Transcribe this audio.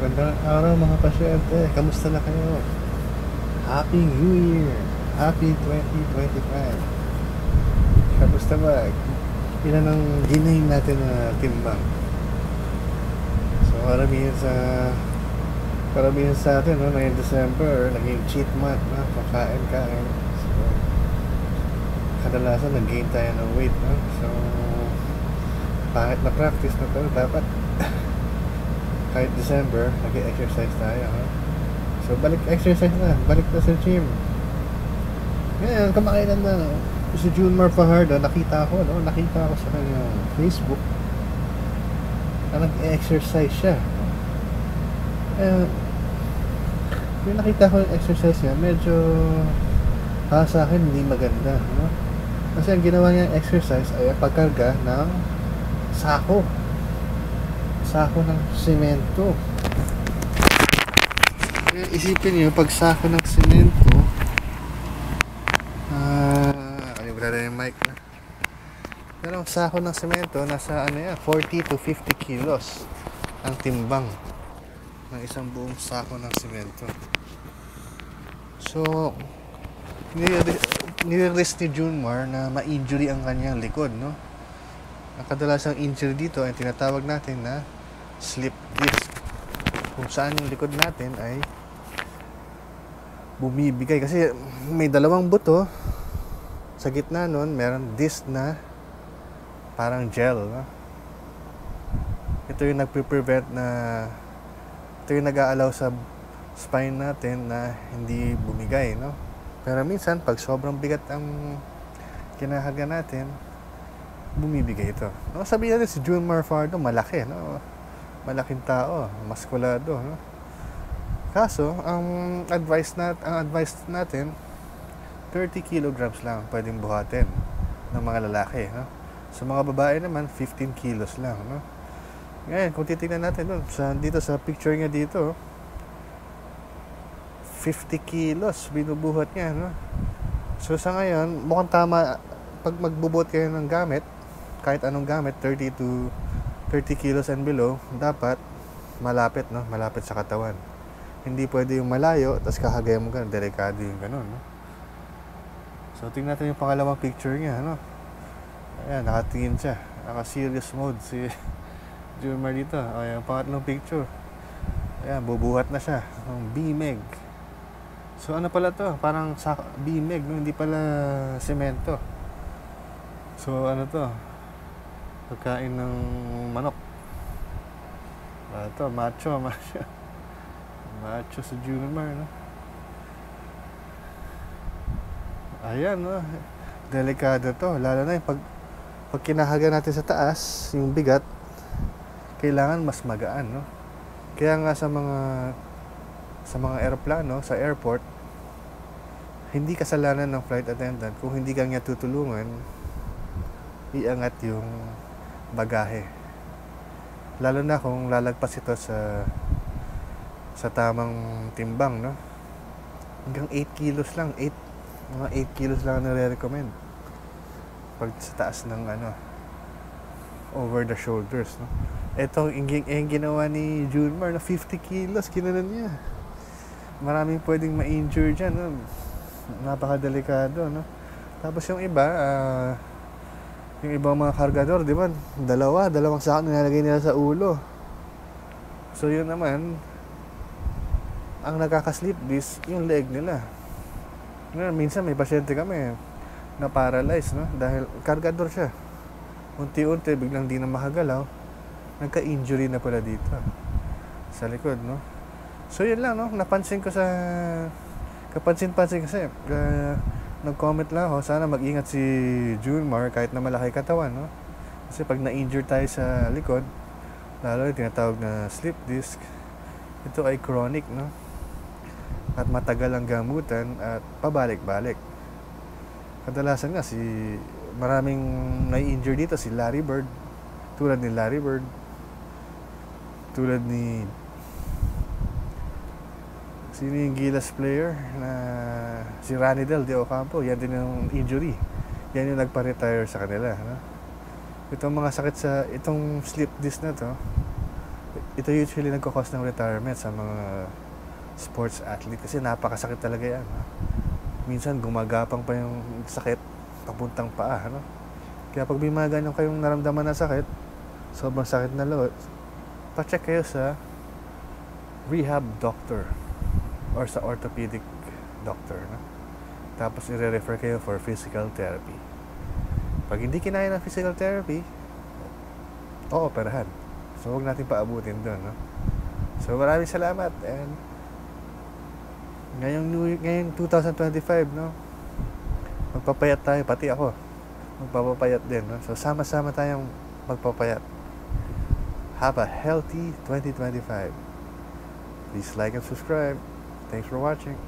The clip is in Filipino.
Magandang araw mga pasyente. Kamusta na kayo? Happy New Year! Happy 2025! Kamusta ba? Ilan ang ginahin natin na timbang? So karamihan sa atin, no, ngayong December, naging cheat month, no? Pakain-kain. So, kadalasan nag-gain tayo ng weight, no? So, pangit na practice na to. Dapat kahit December, nag-exercise tayo, ha? So, balik exercise na. Balik na sa gym. Ngayon, kamakailan na, no? Si Junmar Fajardo, nakita ko sa kanyang Facebook na nag-exercise siya. Yung nakita ko yung exercise niya, medyo sa akin hindi maganda, no? Kasi ang ginawa niya exercise ay pagkarga ng sako ng semento. Isipin niyo, pag sako ng semento, wala na yung mic na. Pero ang sako ng semento, nasa 40 to 50 kilos ang timbang ng isang buong sako ng semento. So, nire-risk ni Junmar na ma-injury ang kanyang likod, no? Ang kadalasang injury dito ay tinatawag natin na slip disc, kung saan yung likod natin ay bumibigay kasi may dalawang buto sa gitna nun, meron disc na parang gel, no? Ito yung ito yung nag-aalaw sa spine natin na hindi bumigay, no? Pero minsan pag sobrang bigat ang kinahaga natin, bumibigay ito, no? Sabihin natin si Junmar Fajardo malaki, no? Malaking tao, maskulado, no? Kaso, ang advice natin 30 kilograms lang pwedeng buhatin ng mga lalaki, no? Sa mga babae naman 15 kilos lang, no? Ngayon, kung titingnan natin dito sa picture niya dito, 50 kilos binubuhat niya, no? So sa ngayon, mukhang tama pag magbubuhat kayo ng gamit, kahit anong gamit, 30 kilos and below, dapat malapit, no? Malapit sa katawan. Hindi pwede yung malayo, tapos kahagaya mo ganun, delikado yung ganun, no? So, tingnan natin yung pangalawang picture niya, no? Ayan, nakatingin siya. Naka-serious mode si Junmar dito. Ayan, yung pangatlong picture. Ayan, bubuhat na siya ng BMEG. So, ano pala to? Parang BMEG, no? Hindi pala semento. So, ano to? Pagkain ng manok. Ito, macho si Junmar, no? Ayan, no? Delikado to. Lalo na yung pag kinahaga natin sa taas, yung bigat, kailangan mas magaan, no? Kaya nga sa mga eroplano, sa airport, hindi kasalanan ng flight attendant kung hindi ka niya tutulungan iangat yung bagahe. Lalo na kung lalagpas ito sa tamang timbang, no? Hanggang 8 kilos lang, mga 8 kilos lang nare-recommend pag sa taas ng over the shoulders, no? Ito yung ginawa ni Junmar na 50 kilos, ginanon niya. Maraming pwedeng ma-injure dyan, no? Napakadelikado, no? Tapos yung iba, yung ibang mga kargador, di ba? Dalawang sako nilalagay nila sa ulo. So yun naman, ang nakaka-slip disc, yung leg nila. Minsan may pasyente kami na paralyzed, no? Dahil kargador siya. Unti-unti, biglang di na makagalaw, nagka-injury na pala dito sa likod, no? So yun lang, no? Kapansin kasi nag-comment lang ako, sana mag-ingat si Junmar kahit na malaki katawan, no? Kasi pag na-injure tayo sa likod, lalo yung tinatawag na slip disc, ito ay chronic, no? At matagal ang gamutan at pabalik-balik. Kadalasan nga maraming nai-injure dito si Larry Bird, tulad ni sino yung Gilas player na si Ranidel de Ocampo, yan din yung injury. Yan yung nagpa-retire sa kanila, no? Itong mga sakit itong slip disc na to, ito usually nagkakos ng retirement sa mga sports athlete kasi napakasakit talaga yan. Minsan gumagapang pa yung sakit papuntang paa, no? Kaya pag may mga ganyan kayong naramdaman na sakit, sobrang sakit na load, pa-check kayo sa rehab doctor or sa orthopedic doctor, no? Tapos i-refer kayo for physical therapy. Pag hindi kinaya ng physical therapy, operahan. So huwag natin paabutin doon, no? So maraming salamat, and ngayong 2025, no? Magpapayat tayo, pati ako. Magpapapayat din, no? So sama-sama tayong magpapayat. Have a healthy 2025. Please like and subscribe. Thanks for watching.